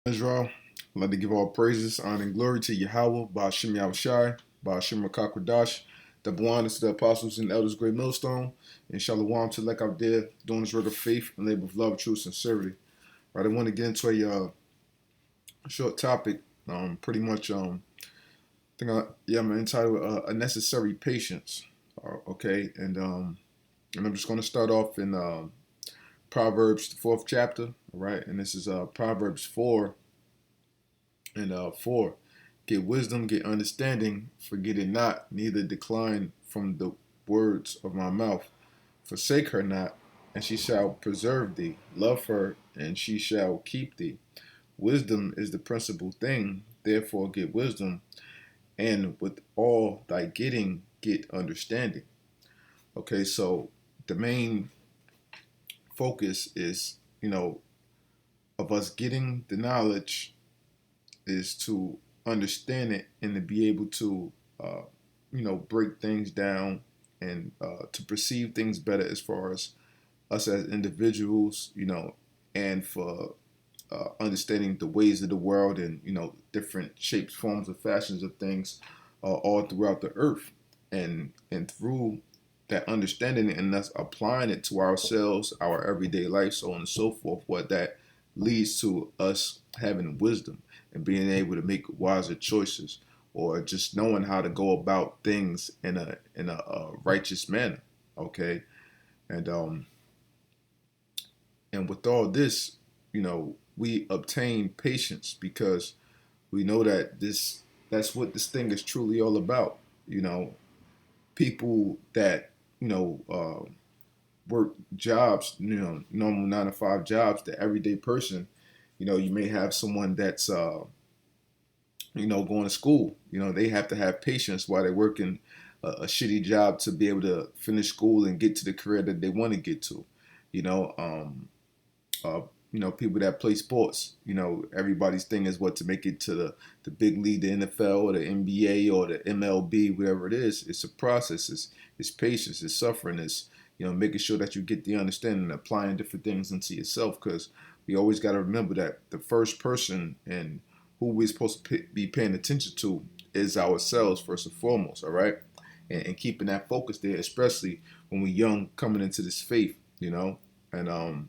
Israel. I'd like to give all praises, honor, and glory to Yahawah, Ba'ashim YAHAWASHI, Ba'ashim Rakakwadash, the Blindness to the apostles and elders, Great Millstone, and SHALAWAM to like out there doing this work of faith and labor of love, truth, sincerity. Right, I want to get into a short topic. Pretty much, I'm entitled "A Necessary Patience." Okay, and I'm just going to start off in Proverbs, the fourth chapter. All right, and this is Proverbs 4. Get wisdom, get understanding, forget it not, neither decline from the words of my mouth. Forsake her not, and she shall preserve thee. Love her, and she shall keep thee. Wisdom is the principal thing, therefore get wisdom, and with all thy getting, get understanding. Okay, so the main focus is, of us getting the knowledge is to understand it and to be able to, break things down and to perceive things better as far as us as individuals, and for understanding the ways of the world and, different shapes, forms, and fashions of things all throughout the earth. And through that understanding and us applying it to ourselves, our everyday life, so on and so forth, what that leads to us having wisdom and being able to make wiser choices, or just knowing how to go about things in a righteous manner. Okay, and and with all this, we obtain patience because we know that that's what this thing is truly all about. You know, people that work jobs, normal 9 to 5 jobs, the everyday person, you may have someone that's going to school. They have to have patience while they're working a shitty job to be able to finish school and get to the career that they want to get to. You know, uh, people that play sports. Everybody's thing is what to make it to the big league, the NFL or the NBA or the MLB, whatever it is. It's a process. It's patience. It's suffering. It's making sure that you get the understanding and applying different things into yourself. Because we always got to remember that the first person and who we're supposed to be paying attention to is ourselves first and foremost. All right, and keeping that focus there, especially when we're young, coming into this faith. And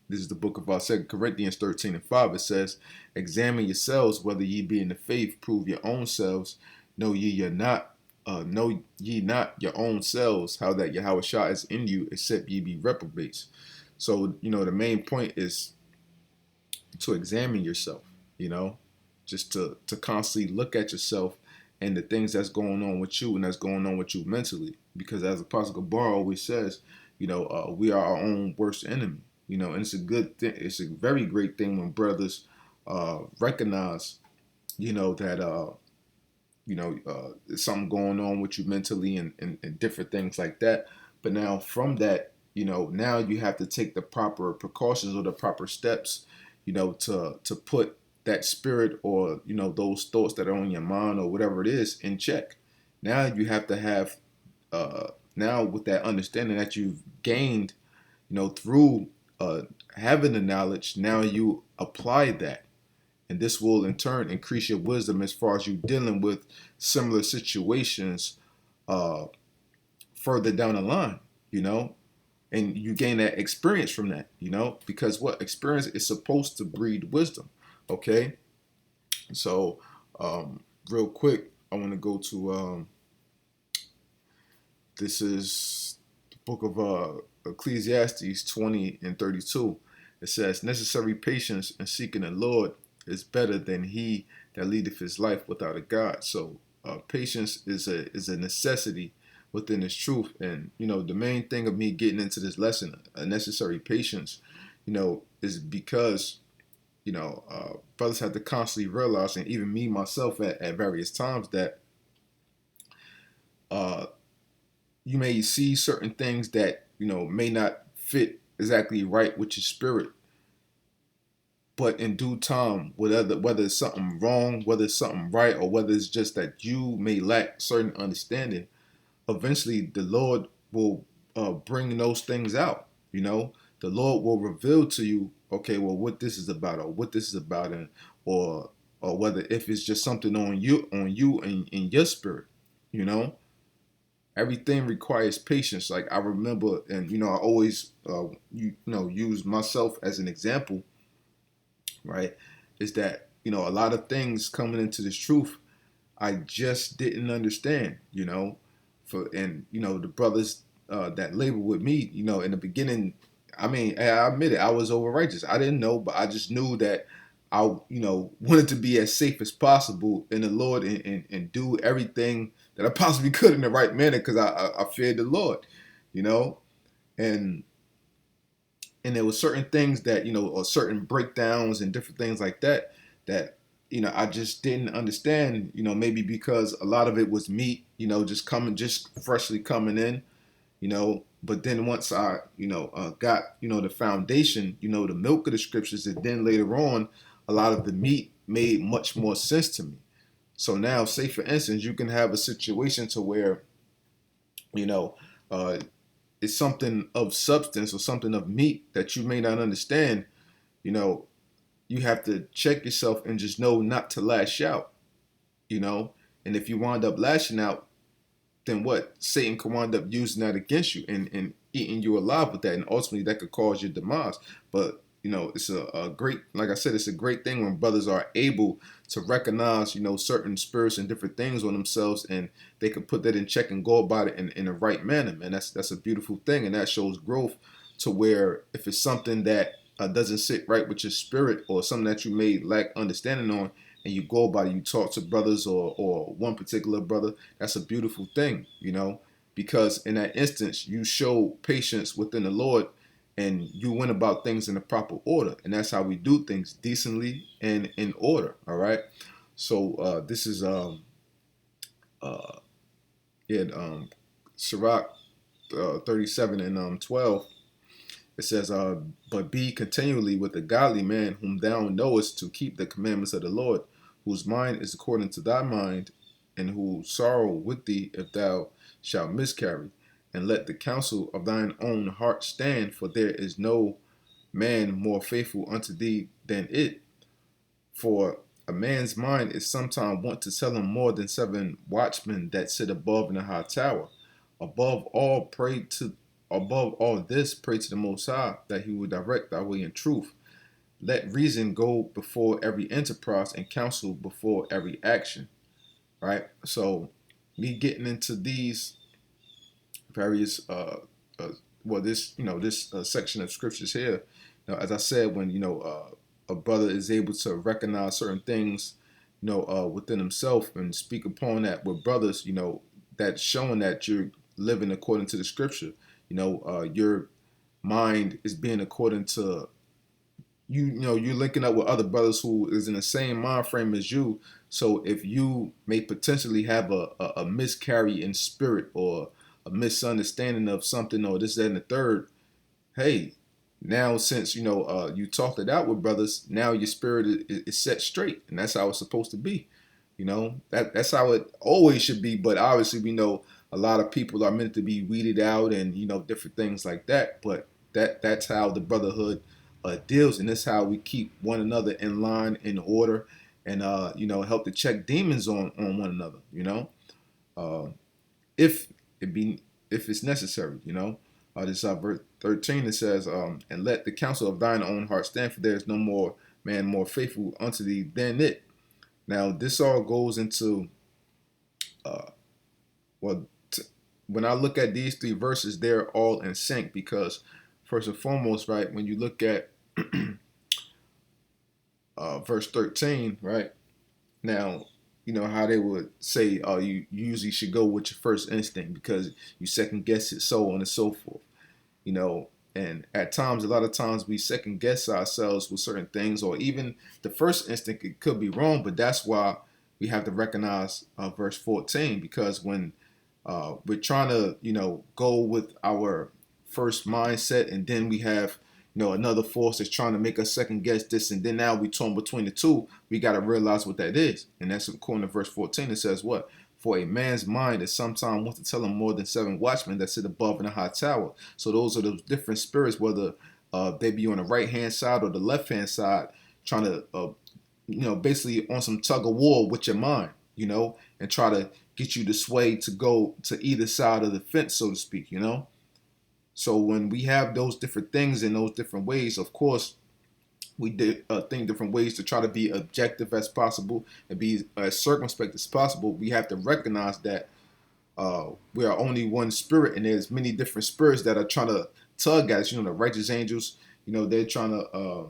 this is the book of 2 Corinthians 13:5. It says, examine yourselves whether ye be in the faith, prove your own selves. Know ye not your own selves, how that YAHAWASHI is in you, except ye be reprobates. So, the main point is to examine yourself, just to constantly look at yourself and the things that's going on with you and that's going on with you mentally. Because as Apostle Gabar always says, we are our own worst enemy. And it's a good thing. It's a very great thing when brothers recognize, that there's something going on with you mentally and different things like that. But now from that, now you have to take the proper precautions or the proper steps, to put that spirit or those thoughts that are on your mind or whatever it is in check. Now you have to have now with that understanding that you've gained, through having the knowledge, now you apply that. And this will in turn increase your wisdom as far as you dealing with similar situations uh, further down the line, you know, and you gain that experience from that, because what experience is supposed to breed wisdom. Okay. So, real quick, I want to go to this is the book of Ecclesiastes 20:32. It says, necessary patience in seeking the Lord is better than he that leadeth his life without a God. So patience is a necessity within this truth. And the main thing of me getting into this lesson, a necessary patience, is because brothers have to constantly realize, and even me myself at various times, that uh, you may see certain things that may not fit exactly right with your spirit, but in due time, whether it's something wrong, whether it's something right, or whether it's just that you may lack certain understanding, eventually the Lord will bring those things out. The Lord will reveal to you okay, well, what this is about, or what this is about, and or whether if it's just something on you in your spirit, you know. Everything requires patience. Like I remember, and I always use myself as an example, right? Is that a lot of things coming into this truth I just didn't understand, and the brothers that labor with me, in the beginning, I mean, I admit it, I was over righteous. I didn't know, but I just knew that I, wanted to be as safe as possible in the Lord, and do everything that I possibly could in the right manner, because I feared the Lord, you know, and there were certain things that or certain breakdowns and different things like that that I just didn't understand, maybe because a lot of it was me, just freshly coming in, but then once I got the foundation, the milk of the scriptures, and then later on a lot of the meat made much more sense to me. So now, say for instance, you can have a situation to where you know uh, it's something of substance or something of meat that you may not understand, you know, you have to check yourself and just know not to lash out, you know. And if you wind up lashing out, then what? Satan can wind up using that against you, and eating you alive with that. And ultimately that could cause your demise. But it's a great, like I said, it's a great thing when brothers are able to recognize, certain spirits and different things on themselves, and they can put that in check and go about it in the right manner, man. That's a beautiful thing, and that shows growth, to where if it's something that doesn't sit right with your spirit, or something that you may lack understanding on, and you go about it, you talk to brothers, or one particular brother, that's a beautiful thing, because in that instance you show patience within the Lord, and you went about things in the proper order, and that's how we do things, decently and in order. All right. So this is uh yeah Sirach 37 and 12. It says, but be continually with a godly man, whom thou knowest to keep the commandments of the Lord, whose mind is according to thy mind, and who sorrow with thee if thou shalt miscarry. And let the counsel of thine own heart stand, for there is no man more faithful unto thee than it. For a man's mind is sometime wont to tell him more than 7 watchmen that sit above in a high tower. Above all, pray to Above all this, pray to the Most High, that He will direct thy way in truth. Let reason go before every enterprise, and counsel before every action. Right. So, me getting into these various uh this section of scriptures here, as I said, when a brother is able to recognize certain things within himself, and speak upon that with brothers, that's showing that you're living according to the scripture. Your mind is being according to you're linking up with other brothers who is in the same mind frame as you. So if you may potentially have a miscarry in spirit, or a misunderstanding of something, or this, that, and the third, hey, now since you talked it out with brothers, now your spirit is set straight, and that's how it's supposed to be. That's how it always should be. But obviously we know a lot of people are meant to be weeded out, and different things like that. But that's how the brotherhood deals, and that's how we keep one another in line, in order, and help to check demons on one another. Uh, if it be if it's necessary. This verse 13, it says, and let the counsel of thine own heart stand, for there is no more man more faithful unto thee than it. Now this all goes into uh, well, when I look at these 3 verses, they're all in sync, because first and foremost, right, when you look at verse 13, right, now, how they would say, oh, you usually should go with your first instinct because you second guess it, so on and so forth. And at times, a lot of times, we second guess ourselves with certain things, or even the first instinct, it could be wrong. But that's why we have to recognize verse 14, because when we're trying to go with our first mindset, and then we have another force that's trying to make us second guess this, and then now we torn between the two. We got to realize what that is, and that's according to verse 14. It says what? For a man's mind is sometimes wants to tell him more than 7 watchmen that sit above in a high tower. So those are those different spirits, whether they be on the right hand side or the left hand side, trying to basically on some tug of war with your mind, and try to get you to sway to go to either side of the fence, so to speak. So when we have those different things in those different ways, of course, we did think different ways to try to be objective as possible and be as circumspect as possible. We have to recognize that we are only one spirit, and there's many different spirits that are trying to tug at us. The righteous angels, they're trying to,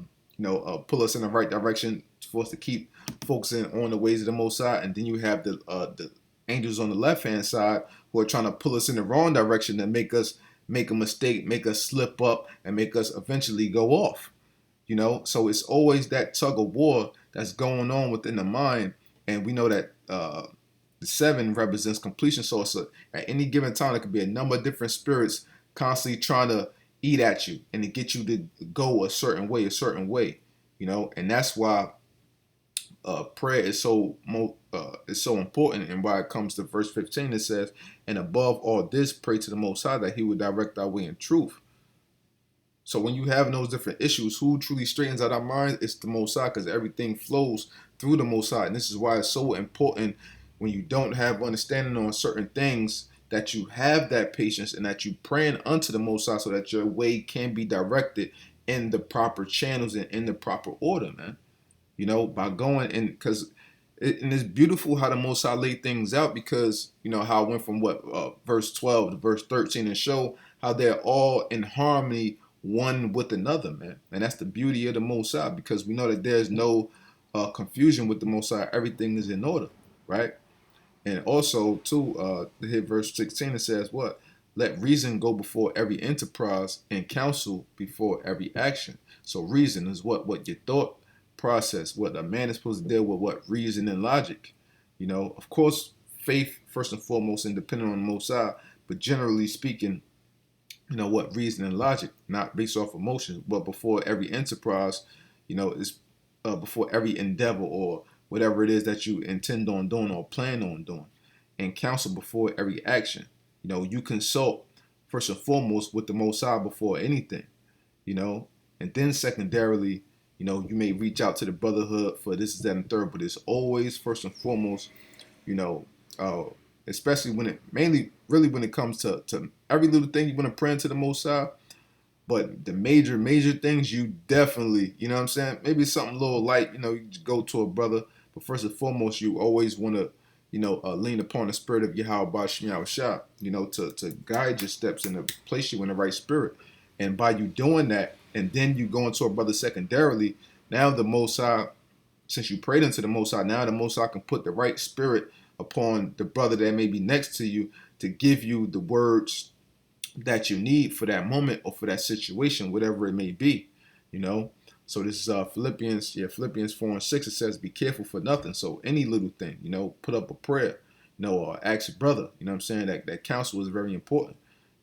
pull us in the right direction for us to keep focusing on the ways of the Most High. And then you have the angels on the left hand side who are trying to pull us in the wrong direction and make us make a mistake, make us slip up, and make us eventually go off. So it's always that tug of war that's going on within the mind, and we know that the 7 represents completion. So at any given time, there could be a number of different spirits constantly trying to eat at you and to get you to go a certain way, and that's why prayer is so important. And why it comes to verse 15, it says, "And above all this, pray to the Most High that He would direct our way in truth." So when you have those different issues, who truly straightens out our minds? It's the Most High, because everything flows through the Most High. And this is why it's so important when you don't have understanding on certain things, that you have that patience and that you praying unto the Most High so that your way can be directed in the proper channels and in the proper order, man. By going in, because and it's beautiful how the Most High laid things out, because how it went from verse 12 to verse 13 and show how they're all in harmony one with another, man. And that's the beauty of the Most High, because we know that there's no confusion with the Most High. Everything is in order, right? And also, too, hit verse 16, it says what? "Let reason go before every enterprise, and counsel before every action." So reason is what your thought process, what a man is supposed to deal with, what reason and logic. Of course, faith first and foremost, and depending on the Most High, but generally speaking, what reason and logic, not based off emotions, but before every enterprise, is before every endeavor or whatever it is that you intend on doing or plan on doing, and counsel before every action. You consult first and foremost with the Most High before anything, and then secondarily, you may reach out to the brotherhood for this, that, and third, but it's always first and foremost, especially when it comes to every little thing you want to pray into the Most High. But the major things, you definitely, what I'm saying, maybe something a little light, you go to a brother, but first and foremost, you always want to, lean upon the spirit of YAHAWASHI, to guide your steps and to place you in the right spirit. And by you doing that, and then you go into a brother secondarily, now the Most High, since you prayed into the Most High, now the Most High can put the right spirit upon the brother that may be next to you to give you the words that you need for that moment or for that situation, whatever it may be, So this is Philippians 4:6. It says, "Be careful for nothing." So any little thing, put up a prayer, or ask your brother. What I'm saying, that counsel is very important,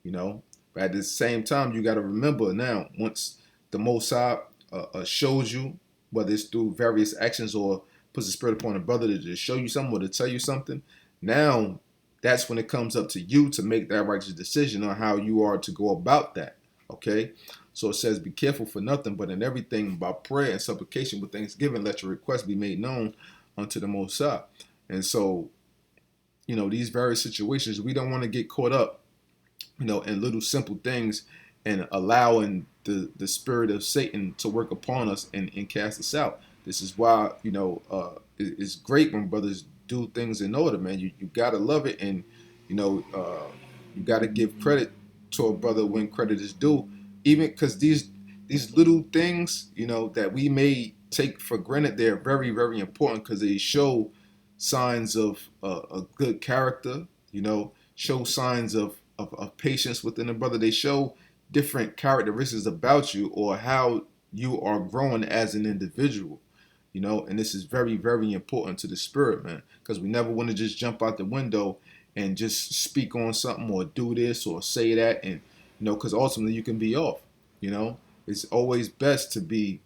But at the same time, you got to remember now, once the Most High shows you, whether it's through various actions or puts a spirit upon a brother to just show you something or to tell you something, now that's when it comes up to you to make that righteous decision on how you are to go about that. Okay? So it says, "Be careful for nothing, but in everything by prayer and supplication with thanksgiving, let your requests be made known unto the Most High." And so, these various situations, we don't want to get caught up, in little simple things and allowing the spirit of Satan to work upon us and cast us out. This is why, it's great when brothers do things in order, man. You got to love it, and, you got to give credit to a brother when credit is due, even because these little things, that we may take for granted, they're very, very important, because they show signs of a good character, show signs of patience within a brother. They show different characteristics about you or how you are growing as an individual, and this is very, very important to the spirit, man, because we never want to just jump out the window and just speak on something or do this or say that, and because ultimately you can be off. It's always best to be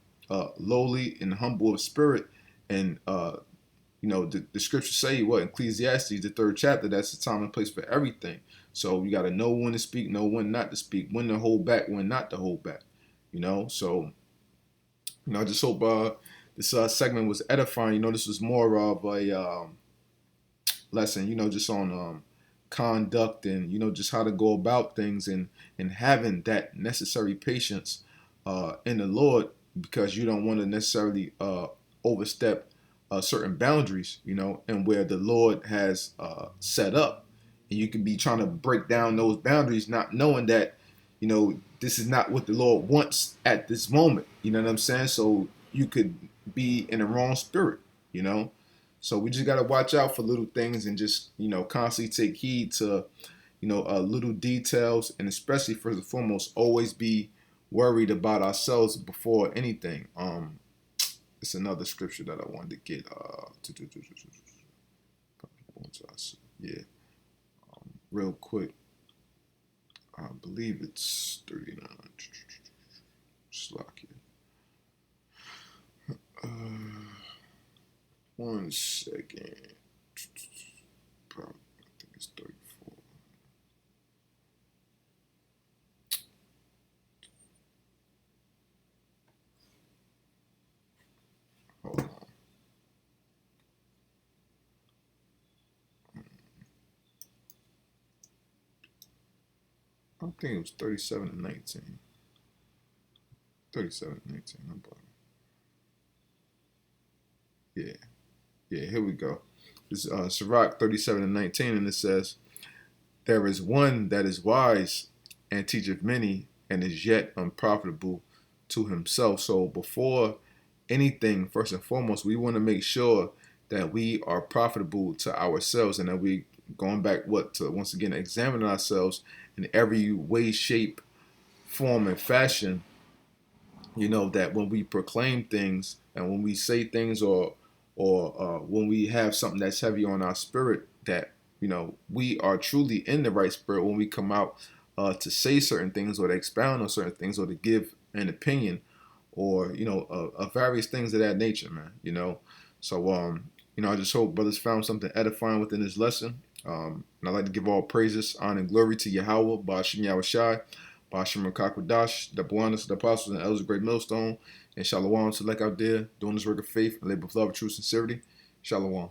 lowly and humble of spirit, and the scriptures say what, Ecclesiastes, the 3rd chapter, that's the time and place for everything. So you got to know when to speak, know when not to speak, when to hold back, when not to hold back. So I just hope this segment was edifying. This was more of a lesson, just on conduct, and just how to go about things, and having that necessary patience in the Lord, because you don't want to necessarily overstep certain boundaries, and where the Lord has set up, and you could be trying to break down those boundaries, not knowing that this is not what the Lord wants at this moment. You know what I'm saying? So you could be in the wrong spirit. You know. So we just got to watch out for little things, and just constantly take heed to little details, and especially first and foremost, always be worried about ourselves before anything. It's another scripture that I wanted to get. Yeah, real quick. I believe it's 39. Slack it. 1 second. I think it's 34. Hold on. I think it was 37 and 19. 37 and 19. Yeah. Yeah, here we go. This is Sirach 37 and 19, and it says, "There is one that is wise and teacheth many, and is yet unprofitable to himself." So before anything, first and foremost, we want to make sure that we are profitable to ourselves, and that we going back to once again examine ourselves in every way, shape, form, and fashion. That when we proclaim things, and when we say things, or when we have something that's heavy on our spirit, that we are truly in the right spirit when we come out to say certain things, or to expound on certain things, or to give an opinion, or various things of that nature, man. So I just hope brothers found something edifying within this lesson. And I'd like to give all praises, honor, and glory to YAHAWAH, Ba'ashim YAHAWASHI, Ba'ashim Rakakwadash, the Buanas, the Apostles, and Elders of Great Millstone, and SHALAWAM, select out there, doing this work of faith and labor of love, true sincerity. SHALAWAM.